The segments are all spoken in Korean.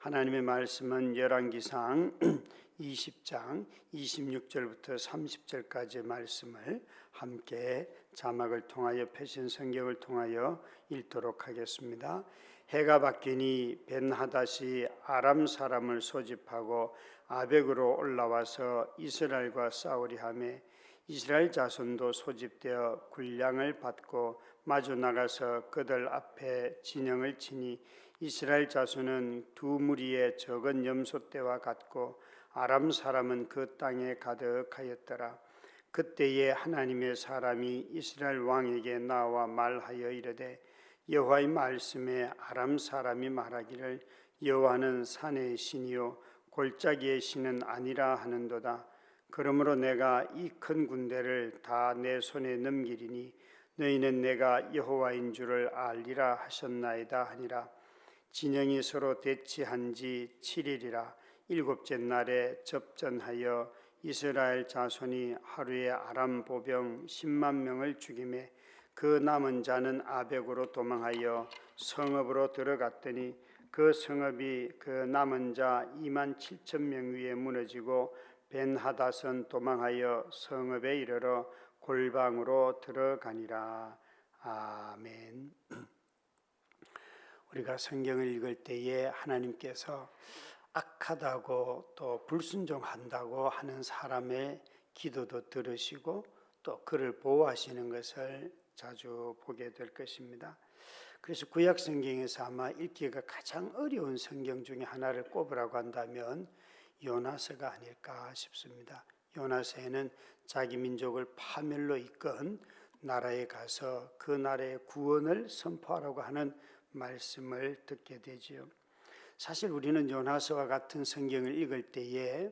하나님의 말씀은 열왕기상 20장 26절부터 30절까지의 말씀을 함께 자막을 통하여 표신 성경을 통하여 읽도록 하겠습니다. 해가 바뀌니 벤하닷이 아람 사람을 소집하고 아벡으로 올라와서 이스라엘과 싸우려 하매 이스라엘 자손도 소집되어 군량을 받고 마주 나가서 그들 앞에 진영을 치니 이스라엘 자손은 두 무리의 적은 염소떼와 같고 아람 사람은 그 땅에 가득하였더라. 그때에 하나님의 사람이 이스라엘 왕에게 나와 말하여 이르되 여호와의 말씀에 아람 사람이 말하기를 여호와는 산의 신이요 골짜기의 신은 아니라 하는도다. 그러므로 내가 이 큰 군대를 다 내 손에 넘기리니 너희는 내가 여호와인 줄을 알리라 하셨나이다 하니라. 진영이 서로 대치한 지 7일이라. 일곱째 날에 접전하여 이스라엘 자손이 하루에 아람 보병 10만 명을 죽이매 그 남은 자는 아벡으로 도망하여 성읍으로 들어갔더니 그 성읍이 그 남은 자 2만 7천 명 위에 무너지고 벤하닷은 도망하여 성읍에 이르러 골방으로 들어가니라. 아멘. 우리가 성경을 읽을 때에 하나님께서 악하다고 또 불순종한다고 하는 사람의 기도도 들으시고 또 그를 보호하시는 것을 자주 보게 될 것입니다. 그래서 구약 성경에서 아마 읽기가 가장 어려운 성경 중에 하나를 꼽으라고 한다면 요나서가 아닐까 싶습니다. 요나서에는 자기 민족을 파멸로 이끈 나라에 가서 그 나라의 구원을 선포하라고 하는 말씀을 듣게 되지요. 사실 우리는 요나서와 같은 성경을 읽을 때에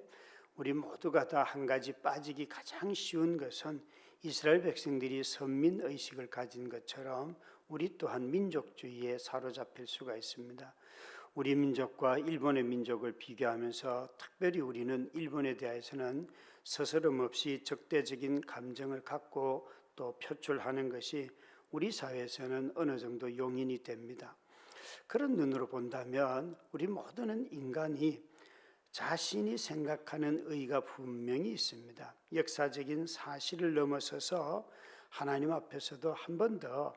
우리 모두가 다 한 가지 빠지기 가장 쉬운 것은 이스라엘 백성들이 선민의식을 가진 것처럼 우리 또한 민족주의에 사로잡힐 수가 있습니다. 우리 민족과 일본의 민족을 비교하면서 특별히 우리는 일본에 대해서는 스스럼 없이 적대적인 감정을 갖고 또 표출하는 것이 우리 사회에서는 어느 정도 용인이 됩니다. 그런 눈으로 본다면 우리 모두는 인간이 자신이 생각하는 의가 분명히 있습니다. 역사적인 사실을 넘어서서 하나님 앞에서도 한 번 더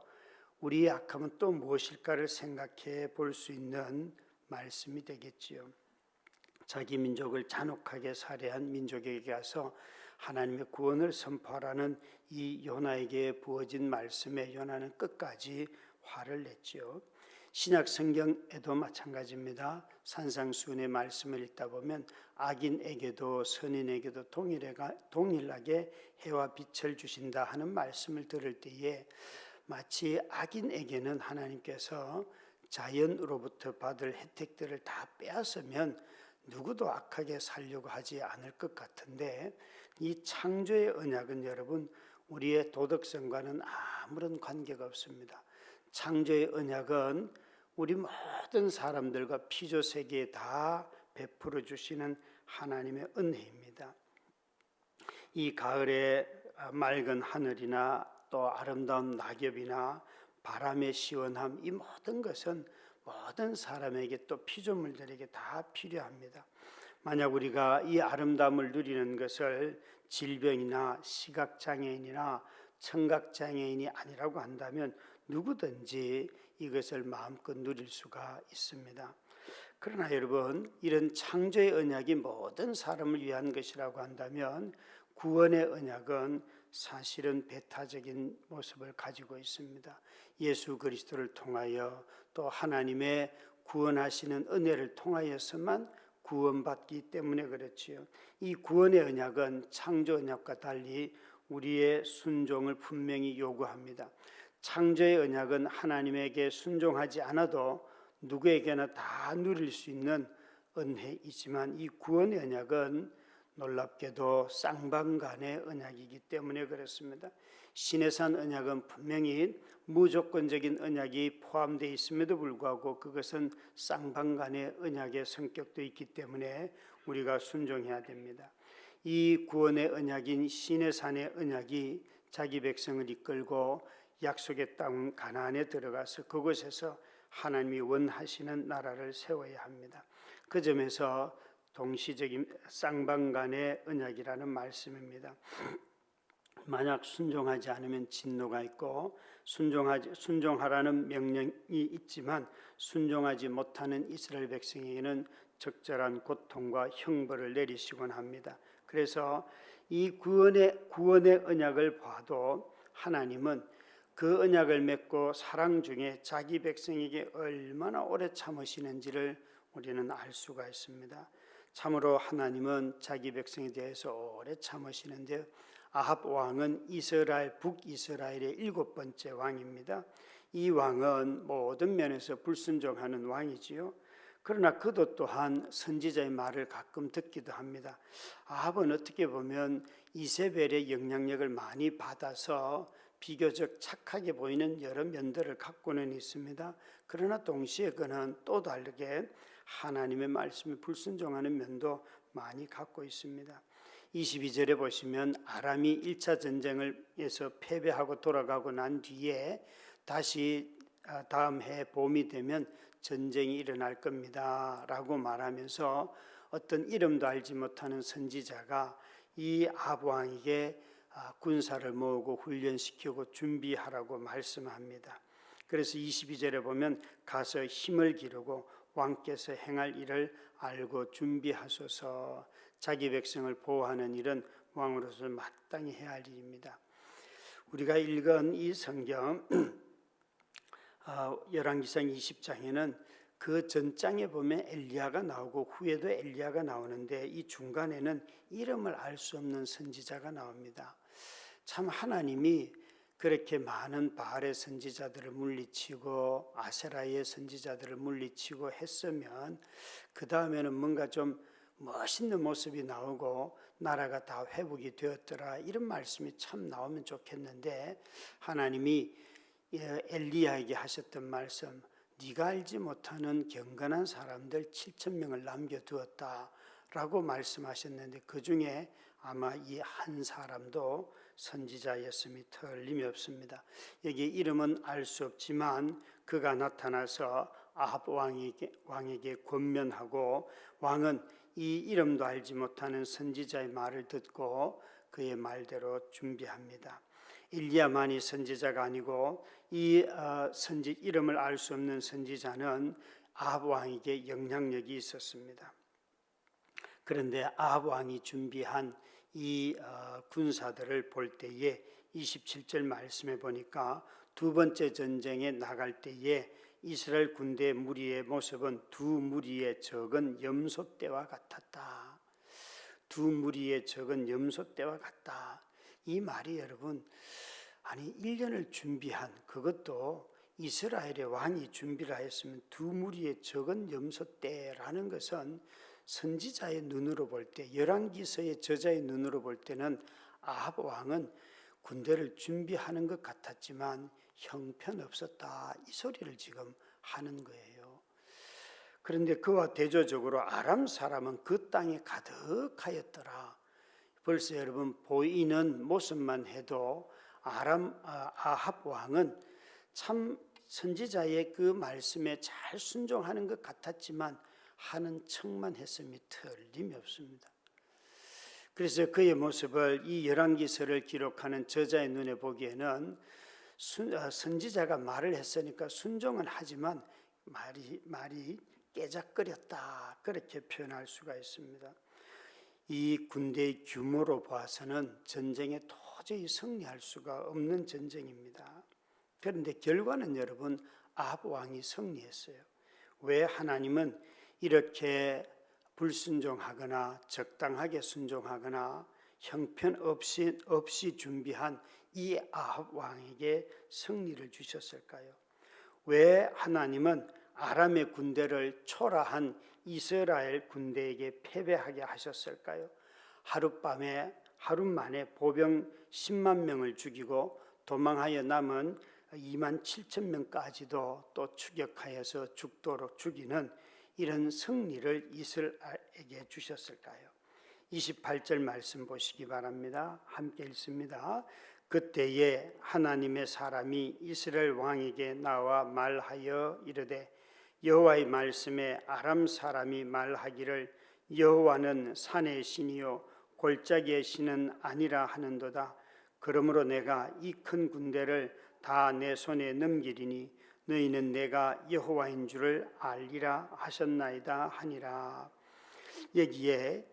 우리의 악함은 또 무엇일까를 생각해 볼 수 있는 말씀이 되겠지요. 자기 민족을 잔혹하게 살해한 민족에게 가서 하나님의 구원을 선포하라는 이 요나에게 부어진 말씀에 요나는 끝까지 화를 냈지요. 신약 성경에도 마찬가지입니다. 산상수훈의 말씀을 읽다 보면 악인에게도 선인에게도 동일하게 해와 빛을 주신다 하는 말씀을 들을 때에 마치 악인에게는 하나님께서 자연으로부터 받을 혜택들을 다 빼앗으면 누구도 악하게 살려고 하지 않을 것 같은데 이 창조의 언약은 여러분 우리의 도덕성과는 아무런 관계가 없습니다. 창조의 언약은 우리 모든 사람들과 피조세계에 다 베풀어 주시는 하나님의 은혜입니다. 이 가을에 맑은 하늘이나 또 아름다운 낙엽이나 바람의 시원함 이 모든 것은 모든 사람에게 또 피조물들에게 다 필요합니다. 만약 우리가 이 아름다움을 누리는 것을 질병이나 시각장애인이나 청각장애인이 아니라고 한다면 누구든지 이것을 마음껏 누릴 수가 있습니다. 그러나 여러분 이런 창조의 언약이 모든 사람을 위한 것이라고 한다면 구원의 언약은 사실은 배타적인 모습을 가지고 있습니다. 예수 그리스도를 통하여 또 하나님의 구원하시는 은혜를 통하여서만 구원받기 때문에 그렇지요. 이 구원의 언약은 창조 언약과 달리 우리의 순종을 분명히 요구합니다. 창조의 언약은 하나님에게 순종하지 않아도 누구에게나 다 누릴 수 있는 은혜이지만 이 구원의 언약은 놀랍게도 쌍방간의 언약이기 때문에 그렇습니다. 시내산 언약은 분명히 무조건적인 언약이 포함되어 있음에도 불구하고 그것은 쌍방간의 언약의 성격도 있기 때문에 우리가 순종해야 됩니다. 이 구원의 언약인 시내산의 언약이 자기 백성을 이끌고 약속의 땅 가나안에 들어가서 그곳에서 하나님이 원하시는 나라를 세워야 합니다. 그 점에서 동시적인 쌍방간의 언약이라는 말씀입니다. 만약 순종하지 않으면 진노가 있고 순종하라는 명령이 있지만 순종하지 못하는 이스라엘 백성에게는 적절한 고통과 형벌을 내리시곤 합니다. 그래서 이 구원의 언약을 봐도 하나님은 그 언약을 맺고 사랑 중에 자기 백성에게 얼마나 오래 참으시는지를 우리는 알 수가 있습니다. 참으로 하나님은 자기 백성에 대해서 오래 참으시는데 아합 왕은 이스라엘 북이스라엘의 7번째 왕입니다. 이 왕은 모든 면에서 불순종하는 왕이지요. 그러나 그도 또한 선지자의 말을 가끔 듣기도 합니다. 아합은 어떻게 보면 이세벨의 영향력을 많이 받아서 비교적 착하게 보이는 여러 면들을 갖고는 있습니다. 그러나 동시에 그는 또 다르게 하나님의 말씀에 불순종하는 면도 많이 갖고 있습니다. 22절에 보시면 아람이 1차 전쟁에서 패배하고 돌아가고 난 뒤에 다시 다음 해 봄이 되면 전쟁이 일어날 겁니다 라고 말하면서 어떤 이름도 알지 못하는 선지자가 이 아합 왕에게 군사를 모으고 훈련시키고 준비하라고 말씀합니다. 그래서 22절에 보면 가서 힘을 기르고 왕께서 행할 일을 알고 준비하소서. 자기 백성을 보호하는 일은 왕으로서 마땅히 해야 할 일입니다. 우리가 읽은 이 성경 열왕기상 20장에는 그 전장에 보면 엘리야가 나오고 후에도 엘리야가 나오는데 이 중간에는 이름을 알 수 없는 선지자가 나옵니다. 참 하나님이 그렇게 많은 바알의 선지자들을 물리치고 아세라의 선지자들을 물리치고 했으면 그 다음에는 뭔가 좀 멋있는 모습이 나오고 나라가 다 회복이 되었더라 이런 말씀이 참 나오면 좋겠는데 하나님이 엘리야에게 하셨던 말씀 네가 알지 못하는 경건한 사람들 7,000명을 남겨두었다라고 말씀하셨는데 그 중에 아마 이 한 사람도 선지자였음이 틀림이 없습니다. 여기 이름은 알 수 없지만 그가 나타나서 아합 왕에게 권면하고 왕은 이 이름도 알지 못하는 선지자의 말을 듣고 그의 말대로 준비합니다. 엘리야만이 선지자가 아니고 이 이름을 알 수 없는 선지자는 아합 왕에게 영향력이 있었습니다. 그런데 아합 왕이 준비한 이 군사들을 볼 때에 27절 말씀에 보니까 두 번째 전쟁에 나갈 때에 이스라엘 군대 무리의 모습은 두 무리의 적은 염소떼와 같았다. 두 무리의 적은 염소떼와 같다. 이 말이 여러분 아니 1년을 준비한 그것도 이스라엘의 왕이 준비를 하였으면 두 무리의 적은 염소떼라는 것은 선지자의 눈으로 볼 때 열왕기서의 저자의 눈으로 볼 때는 아합 왕은 군대를 준비하는 것 같았지만 형편없었다 이 소리를 지금 하는 거예요. 그런데 그와 대조적으로 아람 사람은 그 땅에 가득하였더라. 벌써 여러분 보이는 모습만 해도 아합 왕은 참 선지자의 그 말씀에 잘 순종하는 것 같았지만 하는 척만 했음이 틀림이 없습니다. 그래서 그의 모습을 이 열왕기서를 기록하는 저자의 눈에 보기에는 선지자가 말을 했으니까 순종은 하지만 말이 깨작거렸다 그렇게 표현할 수가 있습니다. 이 군대의 규모로 봐서는 전쟁에 도저히 승리할 수가 없는 전쟁입니다. 그런데 결과는 여러분 아합 왕이 승리했어요. 왜 하나님은 이렇게 불순종하거나 적당하게 순종하거나 형편없이 준비한 이 아합 왕에게 승리를 주셨을까요? 왜 하나님은 아람의 군대를 초라한 이스라엘 군대에게 패배하게 하셨을까요? 하루 만에 보병 10만 명을 죽이고 도망하여 남은 2만 7천 명까지도 또 추격하여서 죽도록 죽이는 이런 승리를 이스라엘에게 주셨을까요? 28절 말씀 보시기 바랍니다. 함께 읽습니다. 그때에 하나님의 사람이 이스라엘 왕에게 나와 말하여 이르되 여호와의 말씀에 아람 사람이 말하기를 여호와는 산의 신이요 골짜기의 신은 아니라 하는도다. 그러므로 내가 이 큰 군대를 다 내 손에 넘기리니 너희는 내가 여호와인 줄을 알리라 하셨나이다 하니라. 여기에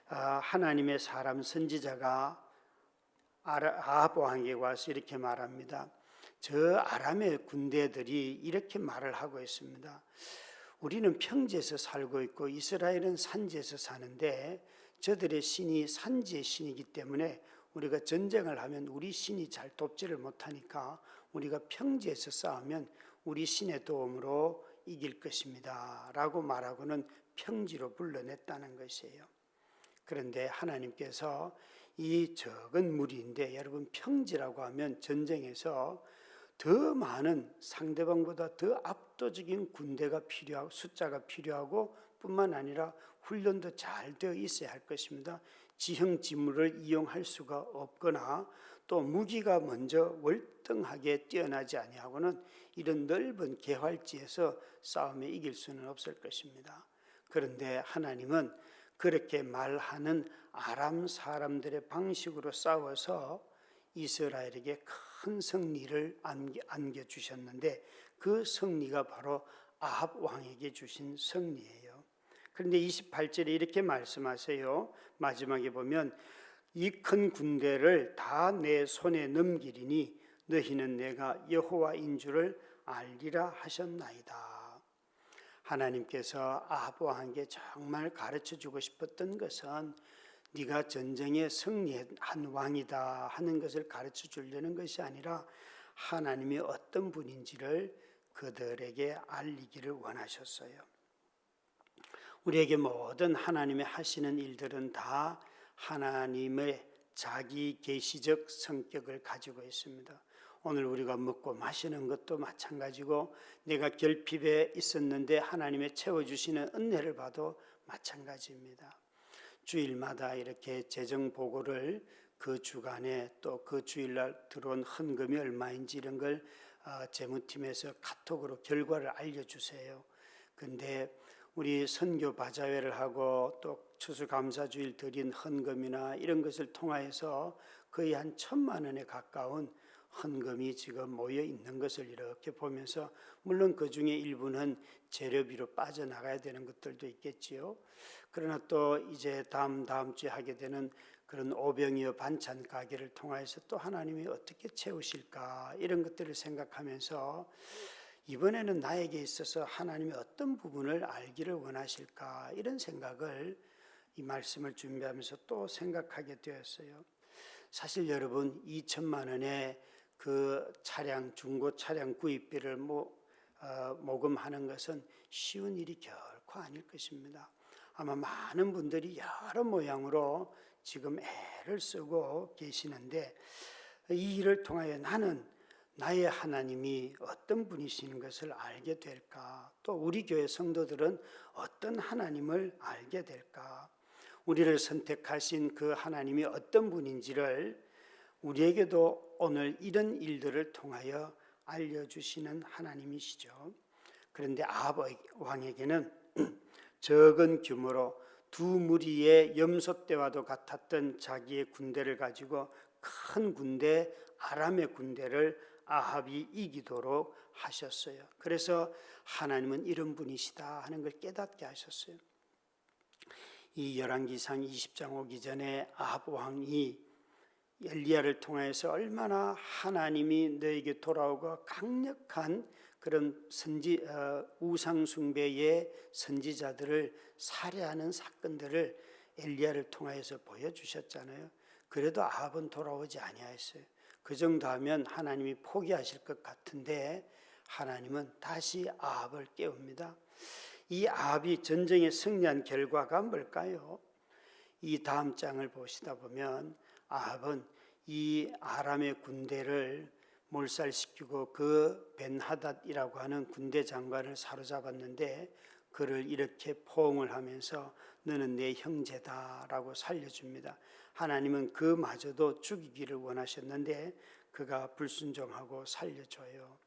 하나님의 사람 선지자가 아합 왕에게 와서 이렇게 말합니다. 저 아람의 군대들이 이렇게 말을 하고 있습니다. 우리는 평지에서 살고 있고 이스라엘은 산지에서 사는데 저들의 신이 산지의 신이기 때문에 우리가 전쟁을 하면 우리 신이 잘 돕지를 못하니까 우리가 평지에서 싸우면 우리 신의 도움으로 이길 것입니다 라고 말하고는 평지로 불러냈다는 것이에요. 그런데 하나님께서 이 적은 무리인데, 여러분 평지라고 하면 전쟁에서 더 많은 상대방보다 더 압도적인 군대가 필요하고 숫자가 필요하고 뿐만 아니라 훈련도 잘 되어 있어야 할 것입니다. 지형지물을 이용할 수가 없거나 또 무기가 먼저 월등하게 뛰어나지 아니하고는 이런 넓은 개활지에서 싸움에 이길 수는 없을 것입니다. 그런데 하나님은 그렇게 말하는 아람 사람들의 방식으로 싸워서 이스라엘에게 큰 승리를 안겨주셨는데 그 승리가 바로 아합 왕에게 주신 승리예요. 그런데 28절에 이렇게 말씀하세요. 마지막에 보면 이 큰 군대를 다 내 손에 넘기리니 너희는 내가 여호와인 줄을 알리라 하셨나이다. 하나님께서 아합 왕에게 정말 가르쳐주고 싶었던 것은 네가 전쟁에 승리한 왕이다 하는 것을 가르쳐 주려는 것이 아니라 하나님이 어떤 분인지를 그들에게 알리기를 원하셨어요. 우리에게 모든 하나님의 하시는 일들은 다 하나님의 자기 계시적 성격을 가지고 있습니다. 오늘 우리가 먹고 마시는 것도 마찬가지고 내가 결핍에 있었는데 하나님의 채워주시는 은혜를 봐도 마찬가지입니다. 주일마다 이렇게 재정 보고를 그 주간에 또 그 주일날 들어온 헌금이 얼마인지 이런 걸 재무팀에서 카톡으로 결과를 알려주세요. 근데 우리 선교 바자회를 하고 또 추수감사주일 드린 헌금이나 이런 것을 통하여서 거의 한 1,000만 원에 가까운 헌금이 지금 모여 있는 것을 이렇게 보면서 물론 그 중에 일부는 재료비로 빠져나가야 되는 것들도 있겠지요. 그러나 또 이제 다음 주에 하게 되는 그런 오병이어 반찬 가게를 통해서 또 하나님이 어떻게 채우실까 이런 것들을 생각하면서 이번에는 나에게 있어서 하나님이 어떤 부분을 알기를 원하실까 이런 생각을 이 말씀을 준비하면서 또 생각하게 되었어요. 사실 여러분 2천만 원의 그 차량 중고 차량 구입비를 모금하는 것은 쉬운 일이 결코 아닐 것입니다. 아마 많은 분들이 여러 모양으로 지금 애를 쓰고 계시는데 이 일을 통하여 나는 나의 하나님이 어떤 분이신 것을 알게 될까? 또 우리 교회 성도들은 어떤 하나님을 알게 될까? 우리를 선택하신 그 하나님이 어떤 분인지를 우리에게도 오늘 이런 일들을 통하여 알려주시는 하나님이시죠. 그런데 아합 왕에게는 적은 규모로 두 무리의 염소떼와도 같았던 자기의 군대를 가지고 큰 군대 아람의 군대를 아합이 이기도록 하셨어요. 그래서 하나님은 이런 분이시다 하는 걸 깨닫게 하셨어요. 이 열왕기상 20장 오기 전에 아합 왕이 엘리야를 통해서 얼마나 하나님이 너에게 돌아오고 강력한 그런 우상 숭배의 선지자들을 살해하는 사건들을 엘리야를 통해서 보여주셨잖아요. 그래도 아합은 돌아오지 아니하였어요. 그 정도 하면 하나님이 포기하실 것 같은데 하나님은 다시 아합을 깨웁니다. 이 아합이 전쟁에 승리한 결과가 뭘까요? 이 다음 장을 보시다 보면 아합은 이 아람의 군대를 몰살시키고 그 벤하닷이라고 하는 군대 장관을 사로잡았는데 그를 이렇게 포옹을 하면서 너는 내 형제다라고 살려줍니다. 하나님은 그마저도 죽이기를 원하셨는데 그가 불순종하고 살려줘요.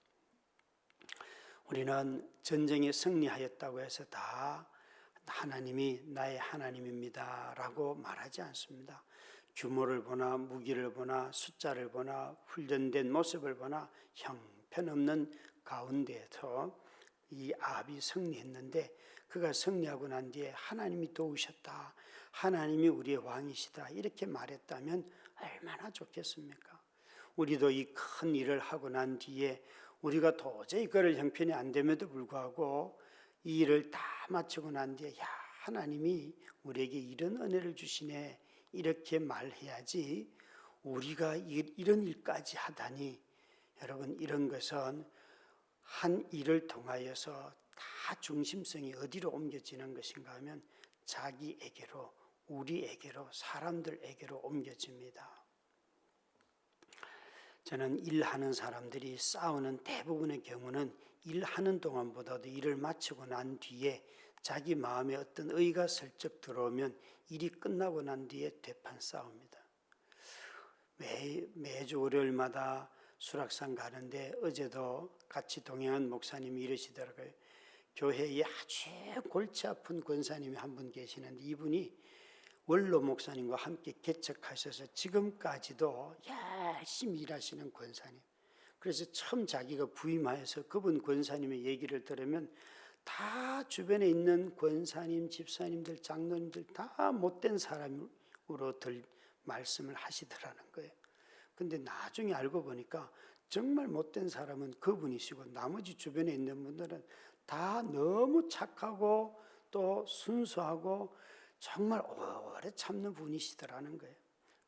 우리는 전쟁에 승리하였다고 해서 다 하나님이 나의 하나님입니다 라고 말하지 않습니다. 규모를 보나 무기를 보나 숫자를 보나 훈련된 모습을 보나 형편없는 가운데에서 이 아합이 승리했는데 그가 승리하고 난 뒤에 하나님이 도우셨다, 하나님이 우리의 왕이시다 이렇게 말했다면 얼마나 좋겠습니까? 우리도 이 큰 일을 하고 난 뒤에 우리가 도저히 그럴 형편이 안 됨에도 불구하고 이 일을 다 마치고 난 뒤에 야, 하나님이 우리에게 이런 은혜를 주시네 이렇게 말해야지 우리가 이런 일까지 하다니. 여러분, 이런 것은 한 일을 통하여서 다 중심성이 어디로 옮겨지는 것인가 하면 자기에게로, 우리에게로, 사람들에게로 옮겨집니다. 저는 일하는 사람들이 싸우는 대부분의 경우는 일하는 동안보다도 일을 마치고 난 뒤에 자기 마음에 어떤 의가 슬쩍 들어오면 일이 끝나고 난 뒤에 되판 싸웁니다. 매주 월요일마다 수락산 가는데 어제도 같이 동행한 목사님이 이러시더라고요. 교회에 아주 골치 아픈 권사님이 한 분 계시는데 이분이 원로 목사님과 함께 개척하셔서 지금까지도 열심히 일하시는 권사님. 그래서 처음 자기가 부임하여서 그분 권사님의 얘기를 들으면 다 주변에 있는 권사님, 집사님들, 장로님들 다 못된 사람으로 말씀을 하시더라는 거예요. 근데 나중에 알고 보니까 정말 못된 사람은 그분이시고 나머지 주변에 있는 분들은 다 너무 착하고 또 순수하고 정말 오래 참는 분이시더라는 거예요.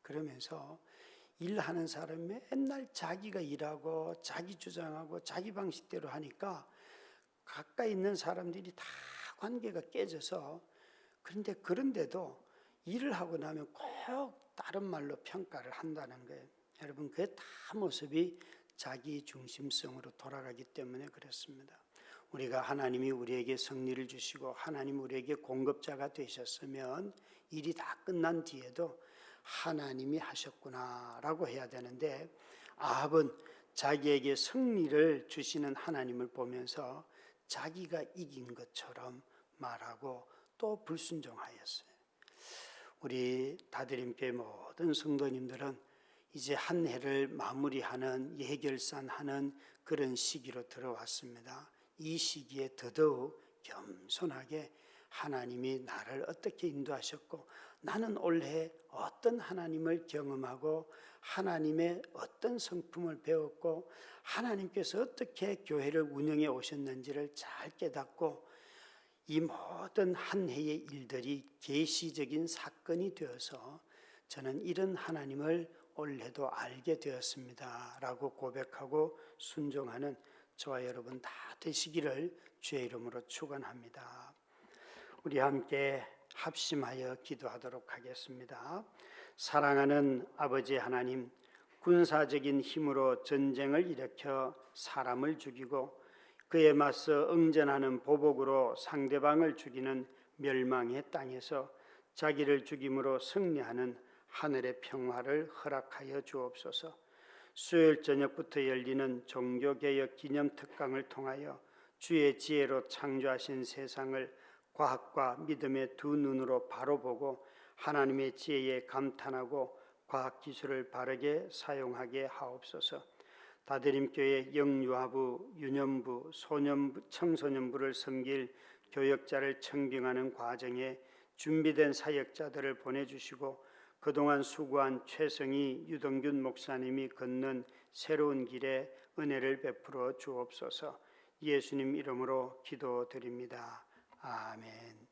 그러면서 일하는 사람이 맨날 자기가 일하고 자기 주장하고 자기 방식대로 하니까 가까이 있는 사람들이 다 관계가 깨져서 그런데도 일을 하고 나면 꼭 다른 말로 평가를 한다는 거예요. 여러분, 그게 다 모습이 자기 중심성으로 돌아가기 때문에 그렇습니다. 우리가 하나님이 우리에게 승리를 주시고 하나님 우리에게 공급자가 되셨으면 일이 다 끝난 뒤에도 하나님이 하셨구나라고 해야 되는데 아합은 자기에게 승리를 주시는 하나님을 보면서 자기가 이긴 것처럼 말하고 또 불순종하였어요. 우리 다드림교회 모든 성도님들은 이제 한 해를 마무리하는 예결산하는 그런 시기로 들어왔습니다. 이 시기에 더더욱 겸손하게 하나님이 나를 어떻게 인도하셨고 나는 올해 어떤 하나님을 경험하고 하나님의 어떤 성품을 배웠고 하나님께서 어떻게 교회를 운영해 오셨는지를 잘 깨닫고 이 모든 한 해의 일들이 계시적인 사건이 되어서 저는 이런 하나님을 올해도 알게 되었습니다 라고 고백하고 순종하는 저와 여러분 다 되시기를 주의 이름으로 축원합니다. 우리 함께 합심하여 기도하도록 하겠습니다. 사랑하는 아버지 하나님, 군사적인 힘으로 전쟁을 일으켜 사람을 죽이고 그에 맞서 응전하는 보복으로 상대방을 죽이는 멸망의 땅에서 자기를 죽임으로 승리하는 하늘의 평화를 허락하여 주옵소서. 수요일 저녁부터 열리는 종교개혁 기념특강을 통하여 주의 지혜로 창조하신 세상을 과학과 믿음의 두 눈으로 바로 보고 하나님의 지혜에 감탄하고 과학기술을 바르게 사용하게 하옵소서. 다드림교회 영유아부, 유년부, 소년부, 청소년부를 섬길 교역자를 청빙하는 과정에 준비된 사역자들을 보내주시고 그동안 수고한 최성희, 유동균 목사님이 걷는 새로운 길에 은혜를 베풀어 주옵소서. 예수님 이름으로 기도드립니다. 아멘.